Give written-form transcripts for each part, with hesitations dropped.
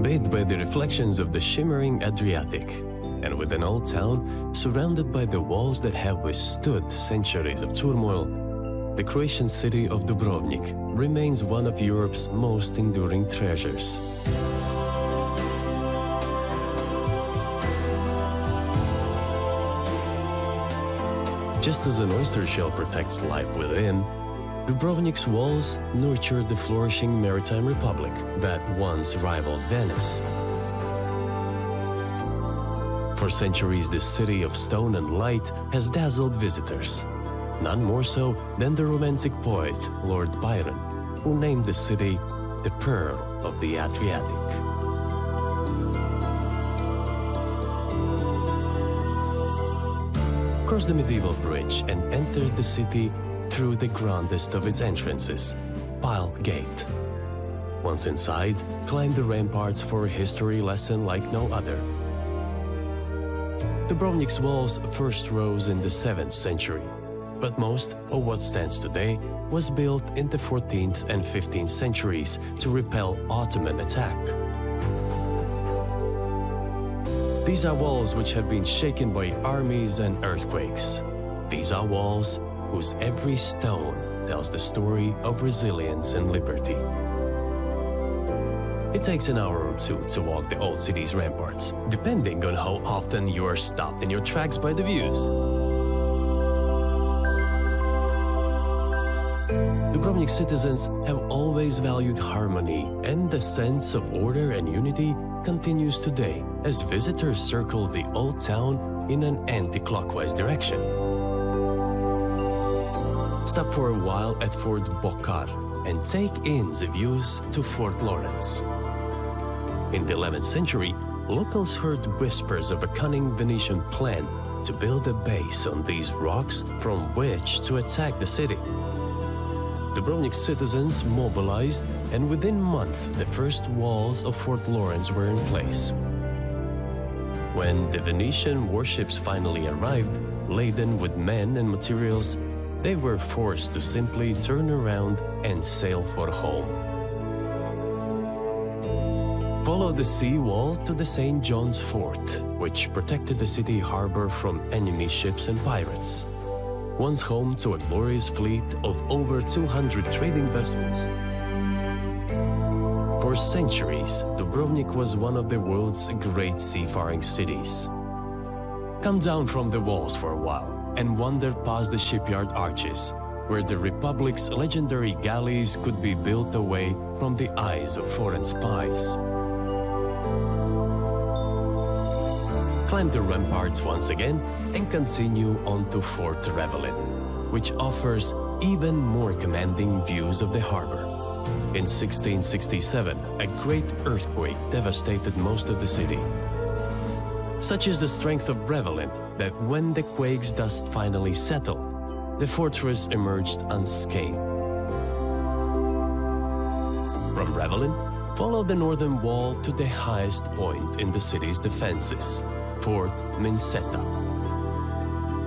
bathed by the reflections of the shimmering Adriatic, and with an old town surrounded by the walls that have withstood centuries of turmoil, the Croatian city of Dubrovnik remains one of Europe's most enduring treasures. Just as an oyster shell protects life within, Dubrovnik's walls nurtured the flourishing maritime republic that once rivaled Venice. For centuries, this city of stone and light has dazzled visitors, none more so than the romantic poet Lord Byron, who named the city the Pearl of the Adriatic. Cross the medieval bridge and entered the city through the grandest of its entrances, Pile Gate. Once inside, climb the ramparts for a history lesson like no other. Dubrovnik's walls first rose in the 7th century, but most of what stands today was built in the 14th and 15th centuries to repel Ottoman attack. These are walls which have been shaken by armies and earthquakes. These are walls whose every stone tells the story of resilience and liberty. It takes an hour or two to walk the old city's ramparts, depending on how often you are stopped in your tracks by the views. Dubrovnik citizens have always valued harmony, and the sense of order and unity continues today as visitors circle the old town in an anti-clockwise direction. Stop for a while at Fort Bokar and take in the views to Fort Lawrence. In the 11th century, locals heard whispers of a cunning Venetian plan to build a base on these rocks from which to attack the city. Dubrovnik citizens mobilized, and within months the first walls of Fort Lawrence were in place. When the Venetian warships finally arrived, laden with men and materials, they were forced to simply turn around and sail for home. Follow the sea wall to the St. John's Fort, which protected the city harbor from enemy ships and pirates. Once home to a glorious fleet of over 200 trading vessels. For centuries, Dubrovnik was one of the world's great seafaring cities. Come down from the walls for a while and wander past the shipyard arches, where the Republic's legendary galleys could be built away from the eyes of foreign spies. Climb the ramparts once again and continue on to Fort Revelin, which offers even more commanding views of the harbor. In 1667, a great earthquake devastated most of the city. Such is the strength of Revelin that when the quake's dust finally settled, the fortress emerged unscathed. From Revelin, follow the northern wall to the highest point in the city's defenses, Fort Minseta.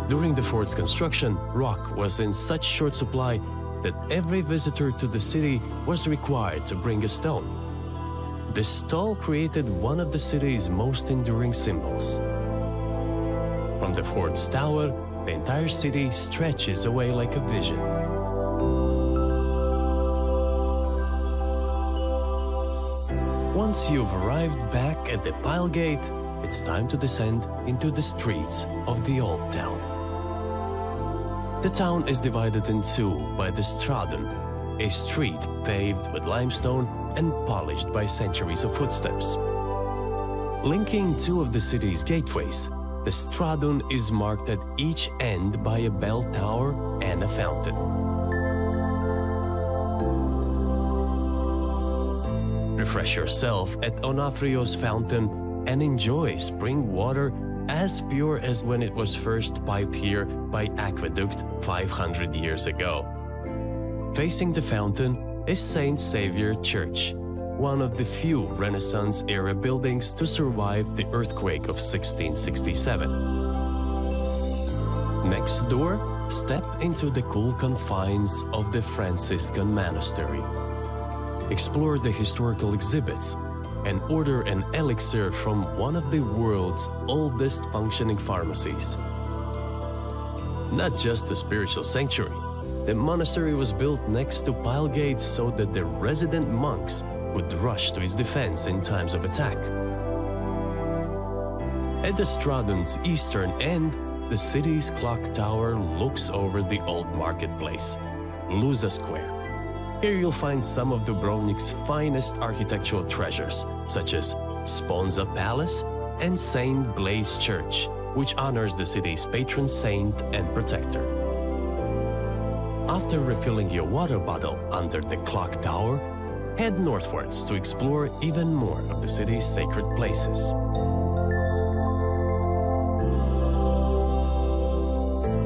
During the fort's construction, rock was in such short supply that every visitor to the city was required to bring a stone. This stall created one of the city's most enduring symbols. From the fort's tower, the entire city stretches away like a vision. Once you've arrived back at the Pile Gate, it's time to descend into the streets of the Old Town. The town is divided in two by the Stradun, a street paved with limestone and polished by centuries of footsteps. Linking two of the city's gateways, the Stradun is marked at each end by a bell tower and a fountain. Refresh yourself at Onafrio's fountain and enjoy spring water as pure as when it was first piped here by aqueduct 500 years ago. Facing the fountain is Saint Saviour Church, one of the few Renaissance-era buildings to survive the earthquake of 1667. Next door, step into the cool confines of the Franciscan monastery. Explore the historical exhibits, and order an elixir from one of the world's oldest functioning pharmacies. Not just a spiritual sanctuary, the monastery was built next to pile gates so that the resident monks would rush to its defense in times of attack. At the Stradun's eastern end, the city's clock tower looks over the old marketplace, Ldza Square. Here you'll find some of Dubrovnik's finest architectural treasures, such as Sponza Palace and St. Blaise Church, which honors the city's patron saint and protector. After refilling your water bottle under the clock tower, head northwards to explore even more of the city's sacred places.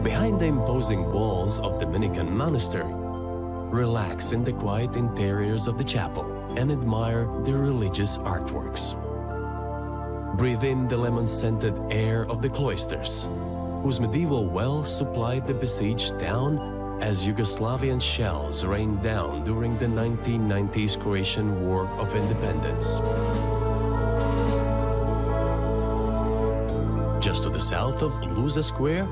Behind the imposing walls of the Dominican monastery, relax in the quiet interiors of the chapel and admire the religious artworks. Breathe in the lemon-scented air of the cloisters, whose medieval wells supplied the besieged town as Yugoslavian shells rained down during the 1990s Croatian War of Independence. Just to the south of Ldza Square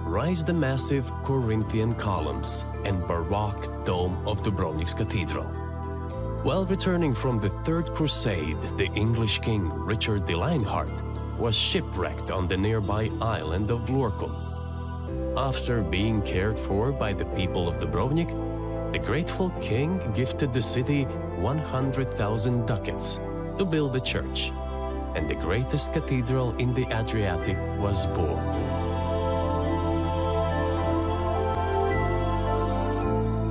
rise the massive Corinthian columns and Baroque dome of Dubrovnik's cathedral. While returning from the Third Crusade, the English king Richard the Lionheart was shipwrecked on the nearby island of LUCRO. After being cared for by the people of Dubrovnik, the grateful king gifted the city 100,000 ducats to build a church, and the greatest cathedral in the Adriatic was born.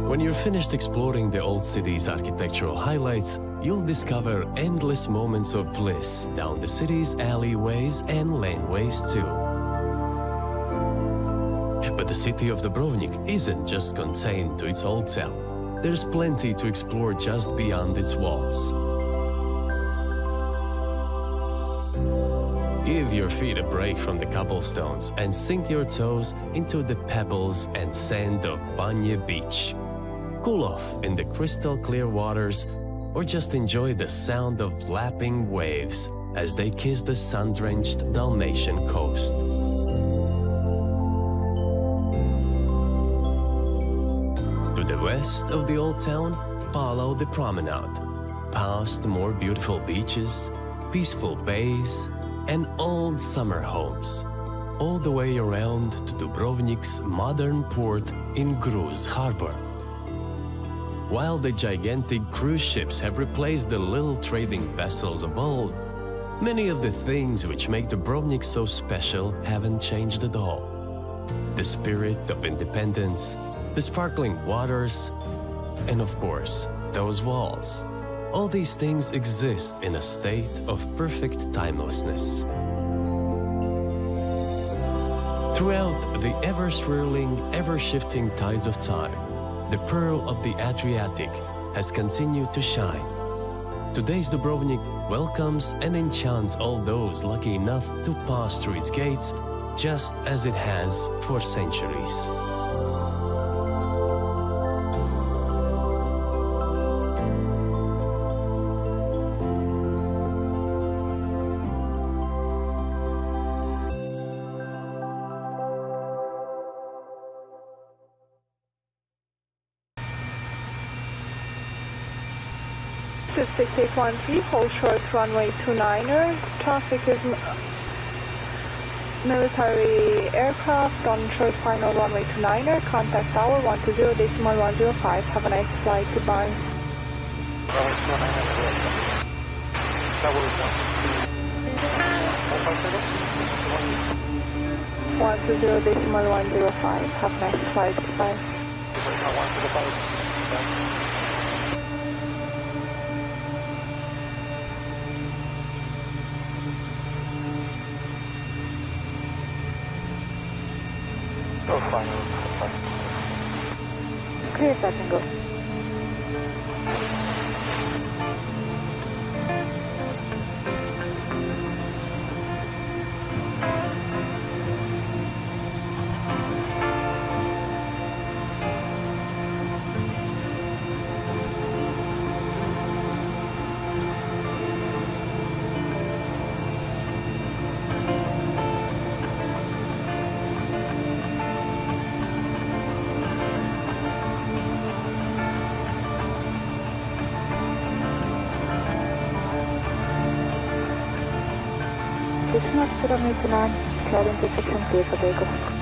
When you're finished exploring the old city's architectural highlights, you'll discover endless moments of bliss down the city's alleyways and laneways too. But the city of Dubrovnik isn't just contained to its old town. There's plenty to explore just beyond its walls. Give your feet a break from the cobblestones and sink your toes into the pebbles and sand of Banje Beach. Cool off in the crystal clear waters, or just enjoy the sound of lapping waves as they kiss the sun-drenched Dalmatian coast. To the west of the old town, follow the promenade, past more beautiful beaches, peaceful bays, and old summer homes, all the way around to Dubrovnik's modern port in Gruz Harbor. While the gigantic cruise ships have replaced the little trading vessels of old, many of the things which make Dubrovnik so special haven't changed at all. The spirit of independence, the sparkling waters, and of course, those walls. All these things exist in a state of perfect timelessness. Throughout the ever-swirling, ever-shifting tides of time, the pearl of the Adriatic has continued to shine. Today's Dubrovnik welcomes and enchants all those lucky enough to pass through its gates, just as it has for centuries. Pacific 813, hold short runway 29er. Traffic is military aircraft on short final runway 29er. Contact tower 120.105. Have a nice flight. Goodbye. 120.105. Have a nice flight. Goodbye. Oh, fine. Clear, touch and go. runway 29, cloud intersection clear for takeoff.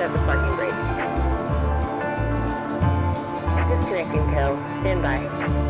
set the parking brake. Disconnecting tow. Stand by.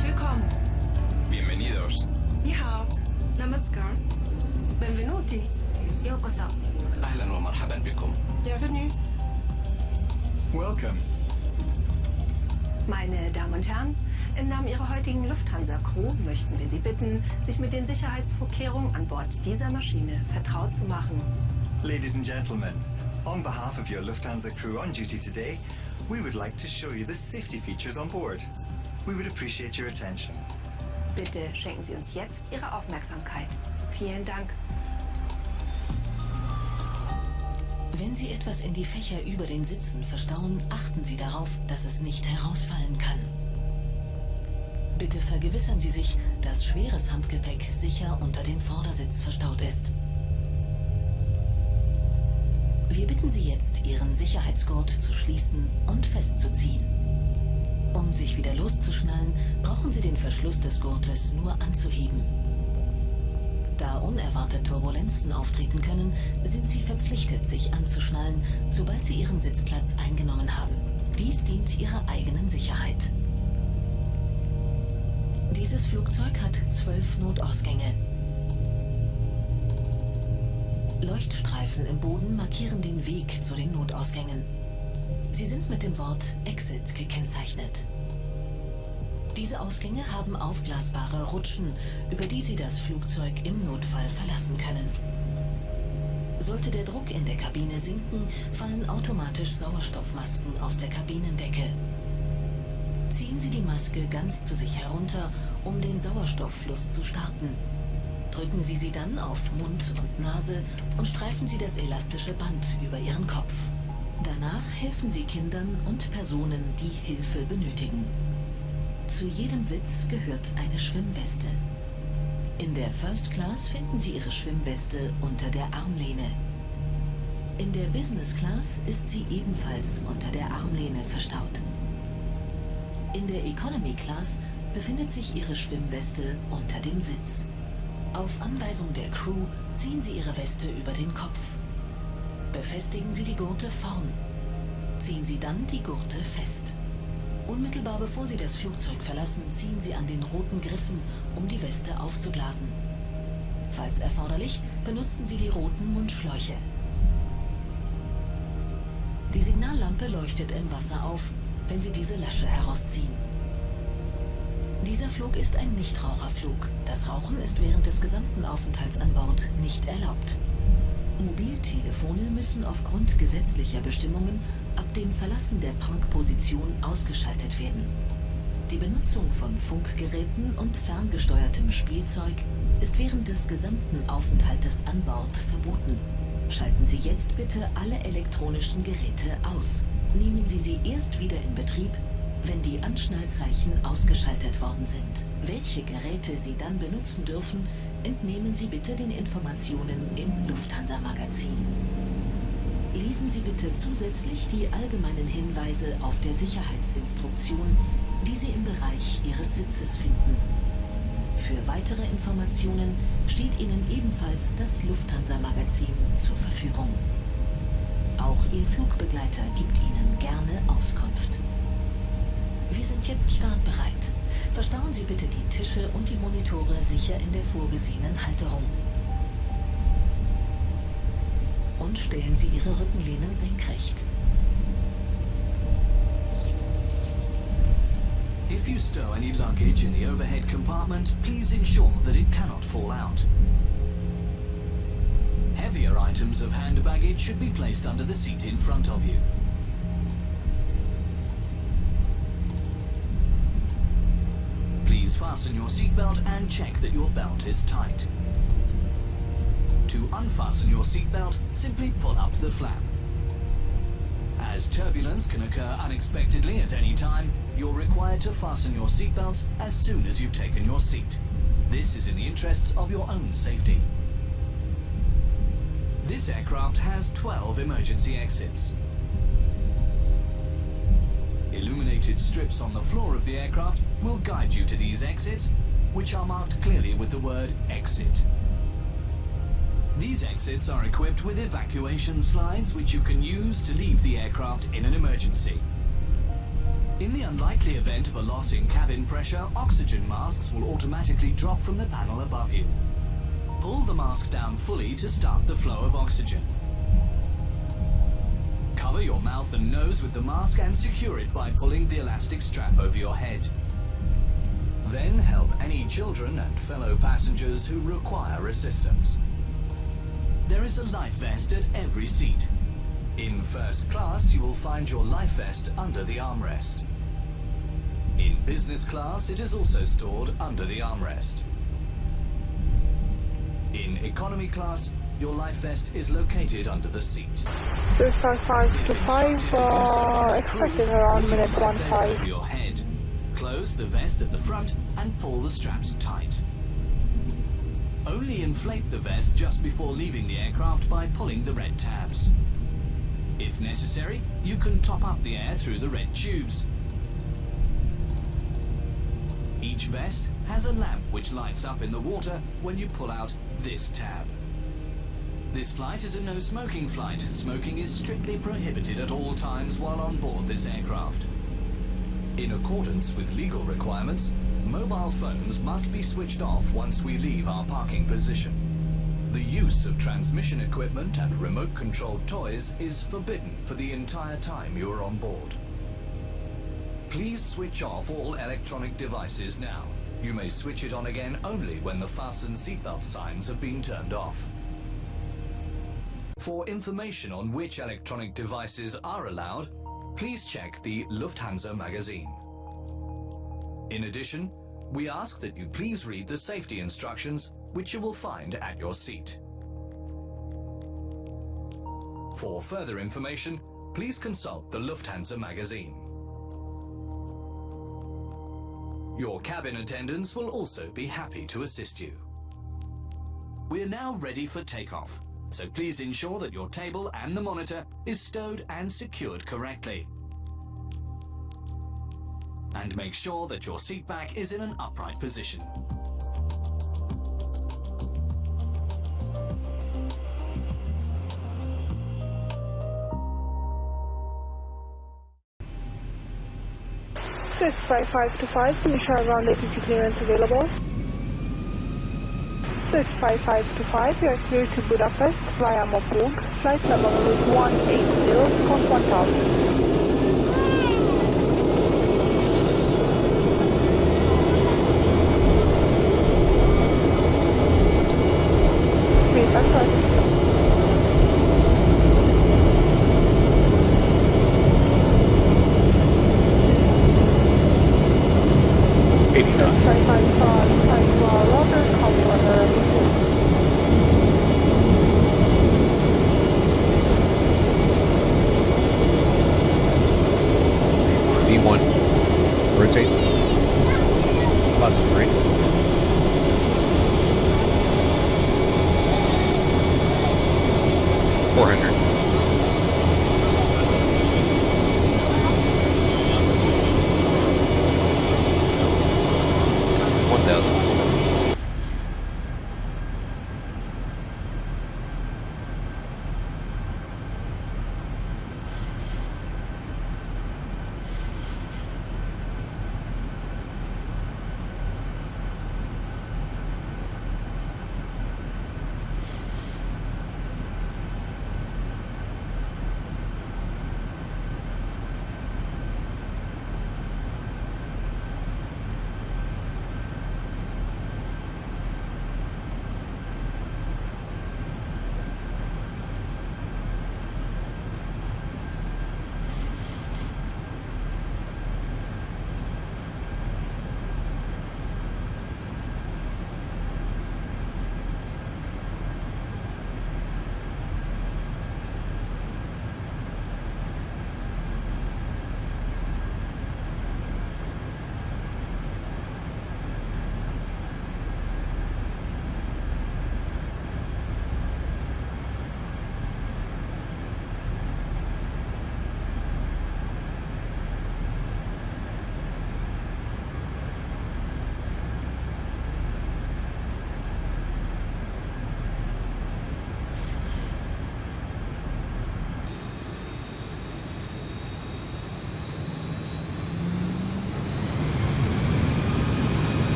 Herzlich willkommen. Bienvenidos. Ni hao. Namaskar. Benvenuti. Yokoso. أهلا ومرحبا بكم. Bienvenue. Welcome. Meine Damen und Herren, im Namen Ihrer heutigen Lufthansa-Crew möchten wir Sie bitten, sich mit den Sicherheitsvorkehrungen an Bord dieser Maschine vertraut zu machen. Ladies and gentlemen, on behalf of your Lufthansa crew on duty today, we would like to show you the safety features on board. We would appreciate your attention. Bitte schenken Sie uns jetzt Ihre Aufmerksamkeit. Vielen Dank. Wenn Sie etwas in die Fächer über den Sitzen verstauen, achten Sie darauf, dass es nicht herausfallen kann. Bitte vergewissern Sie sich, dass schweres Handgepäck sicher unter dem Vordersitz verstaut ist. Wir bitten Sie jetzt, Ihren Sicherheitsgurt zu schließen und festzuziehen. Um sich wieder loszuschnallen, brauchen Sie den Verschluss des Gurtes nur anzuheben. Da unerwartet Turbulenzen auftreten können, sind Sie verpflichtet, sich anzuschnallen, sobald Sie Ihren Sitzplatz eingenommen haben. Dies dient Ihrer eigenen Sicherheit. Dieses Flugzeug hat 12 Notausgänge. Leuchtstreifen im Boden markieren den Weg zu den Notausgängen. Sie sind mit dem Wort Exit gekennzeichnet. Diese Ausgänge haben aufblasbare Rutschen, über die Sie das Flugzeug im Notfall verlassen können. Sollte der Druck in der Kabine sinken, fallen automatisch Sauerstoffmasken aus der Kabinendecke. Ziehen Sie die Maske ganz zu sich herunter, um den Sauerstofffluss zu starten. Drücken Sie sie dann auf Mund und Nase und streifen Sie das elastische Band über Ihren Kopf. Danach helfen Sie Kindern und Personen, die Hilfe benötigen. Zu jedem Sitz gehört eine Schwimmweste. In der First Class finden Sie Ihre Schwimmweste unter der Armlehne. In der Business Class ist sie ebenfalls unter der Armlehne verstaut. In der Economy Class befindet sich Ihre Schwimmweste unter dem Sitz. Auf Anweisung der Crew ziehen Sie Ihre Weste über den Kopf. Befestigen Sie die Gurte vorn. Ziehen Sie dann die Gurte fest. Unmittelbar bevor Sie das Flugzeug verlassen, ziehen Sie an den roten Griffen, um die Weste aufzublasen. Falls erforderlich, benutzen Sie die roten Mundschläuche. Die Signallampe leuchtet im Wasser auf, wenn Sie diese Lasche herausziehen. Dieser Flug ist ein Nichtraucherflug. Das Rauchen ist während des gesamten Aufenthalts an Bord nicht erlaubt. Mobiltelefone müssen aufgrund gesetzlicher Bestimmungen ab dem Verlassen der Parkposition ausgeschaltet werden. Die Benutzung von Funkgeräten und ferngesteuertem Spielzeug ist während des gesamten Aufenthaltes an Bord verboten. Schalten Sie jetzt bitte alle elektronischen Geräte aus. Nehmen Sie sie erst wieder in Betrieb, wenn die Anschnallzeichen ausgeschaltet worden sind. Welche Geräte Sie dann benutzen dürfen, entnehmen Sie bitte den Informationen im Lufthansa-Magazin. Lesen Sie bitte zusätzlich die allgemeinen Hinweise auf der Sicherheitsinstruktion, die Sie im Bereich Ihres Sitzes finden. Für weitere Informationen steht Ihnen ebenfalls das Lufthansa-Magazin zur Verfügung. Auch Ihr Flugbegleiter gibt Ihnen gerne Auskunft. Wir sind jetzt startbereit. Verstauen Sie bitte die Tische und die Monitore sicher in der vorgesehenen Halterung. Und stellen Sie Ihre Rückenlehnen senkrecht. If you stow any luggage in the overhead compartment, please ensure that it cannot fall out. Heavier items of hand baggage should be placed under the seat in front of you. Please fasten your seatbelt and check that your belt is tight. To unfasten your seatbelt, simply pull up the flap. As turbulence can occur unexpectedly at any time, you're required to fasten your seatbelts as soon as you've taken your seat. This is in the interests of your own safety. This aircraft has 12 emergency exits. Illuminated strips on the floor of the aircraft will guide you to these exits, which are marked clearly with the word exit. These exits are equipped with evacuation slides which you can use to leave the aircraft in an emergency. In the unlikely event of a loss in cabin pressure, oxygen masks will automatically drop from the panel above you. Pull the mask down fully to start the flow of oxygen. Cover your mouth and nose with the mask and secure it by pulling the elastic strap over your head. Then help any children and fellow passengers who require assistance. There is a life vest at every seat. In first class, you will find your life vest under the armrest. In business class, it is also stored under the armrest. In economy class, your life vest is located under the seat. 5 to 5, expected around minute 15. Over your head. Close the vest at the front and pull the straps tight. Only inflate the vest just before leaving the aircraft by pulling the red tabs. If necessary, you can top up the air through the red tubes. Each vest has a lamp which lights up in the water when you pull out this tab. This flight is a no-smoking flight. Smoking is strictly prohibited at all times while on board this aircraft. In accordance with legal requirements, mobile phones must be switched off once we leave our parking position. The use of transmission equipment and remote-controlled toys is forbidden for the entire time you are on board. Please switch off all electronic devices now. You may switch it on again only when the fasten seatbelt signs have been turned off. For information on which electronic devices are allowed, please check the Lufthansa magazine. In addition, we ask that you please read the safety instructions which you will find at your seat. For further information, please consult the Lufthansa magazine. Your cabin attendants will also be happy to assist you. We are now ready for takeoff, so please ensure that your table and the monitor is stowed and secured correctly. And make sure that your seat back is in an upright position. Swiss 5 to 5, initial ground latency clearance available. Swiss 5 to 5, you are clear to Budapest via Mopug, flight number is 180, code 1000.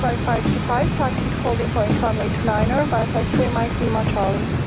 5525, taxi holding point runway 29er, verify 3 Mike Lima Charlie.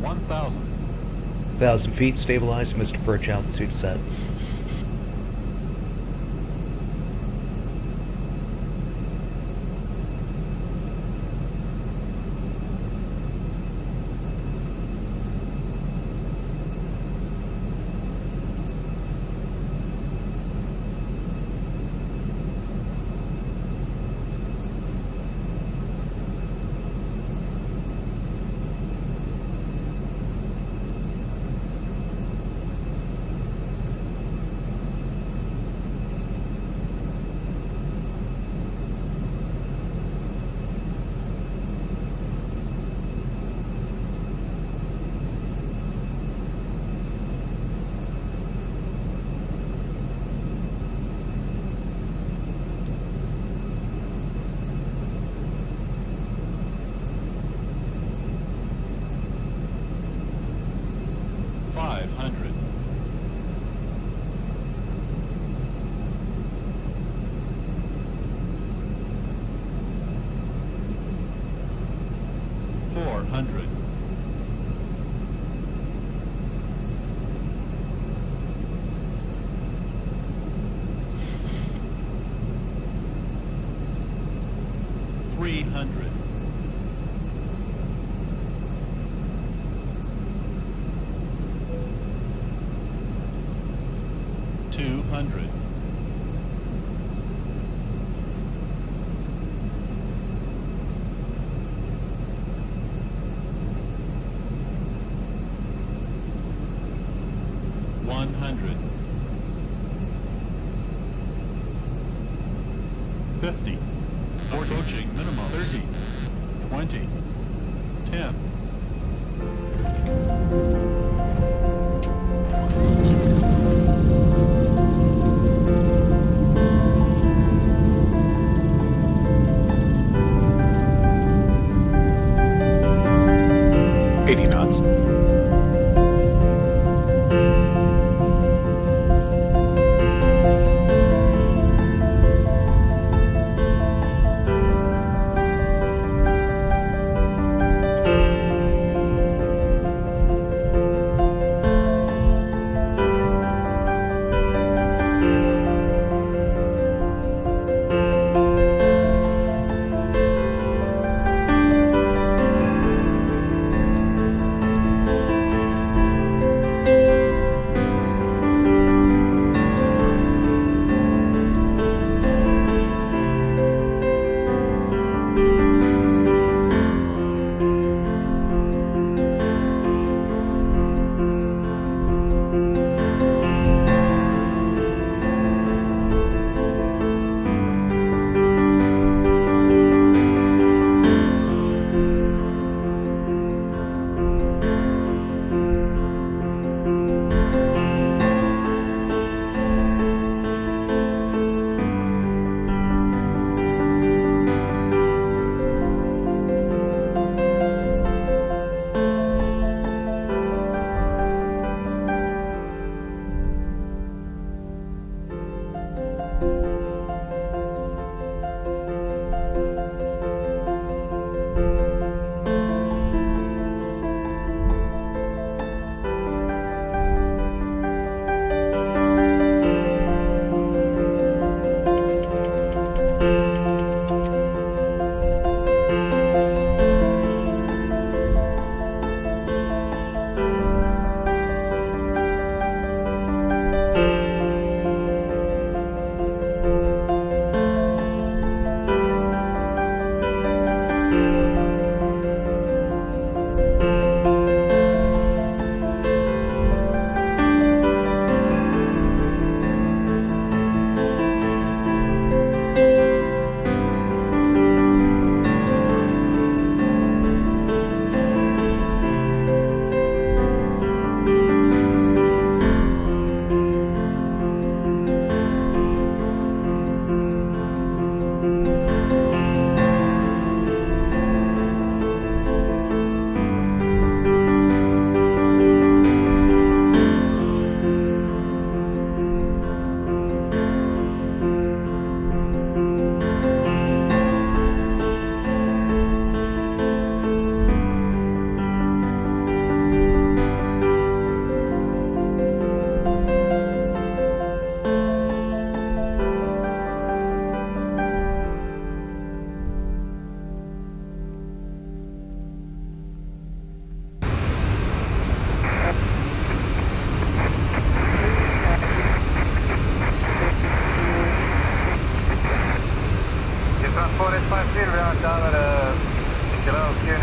1,000. 1,000 feet, stabilized, Mr. Perch, altitude set. Approaching minimum 30, 20, 10. Knots.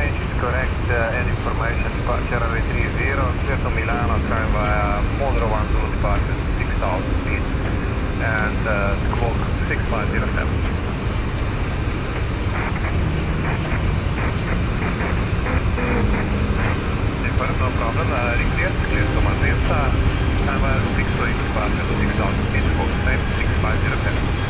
range is correct and information departure runway 30, clear to Milano, climb via Modro 1 Zulu departure 6,000 feet and squawk 6507. No problem, clear to Manresa, climb via 628 departure 6,000 feet, squawk same 6507.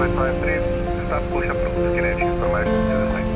4853, start push approach, can I have information to the site?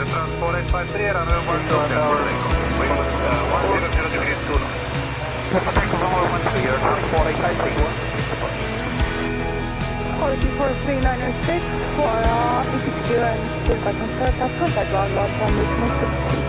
Transport 853, runway 12, wind 10 degrees 2 knots. Takeoff from 112, you're Transport 44396 for ETQ and still by contact, contact ground, 1 1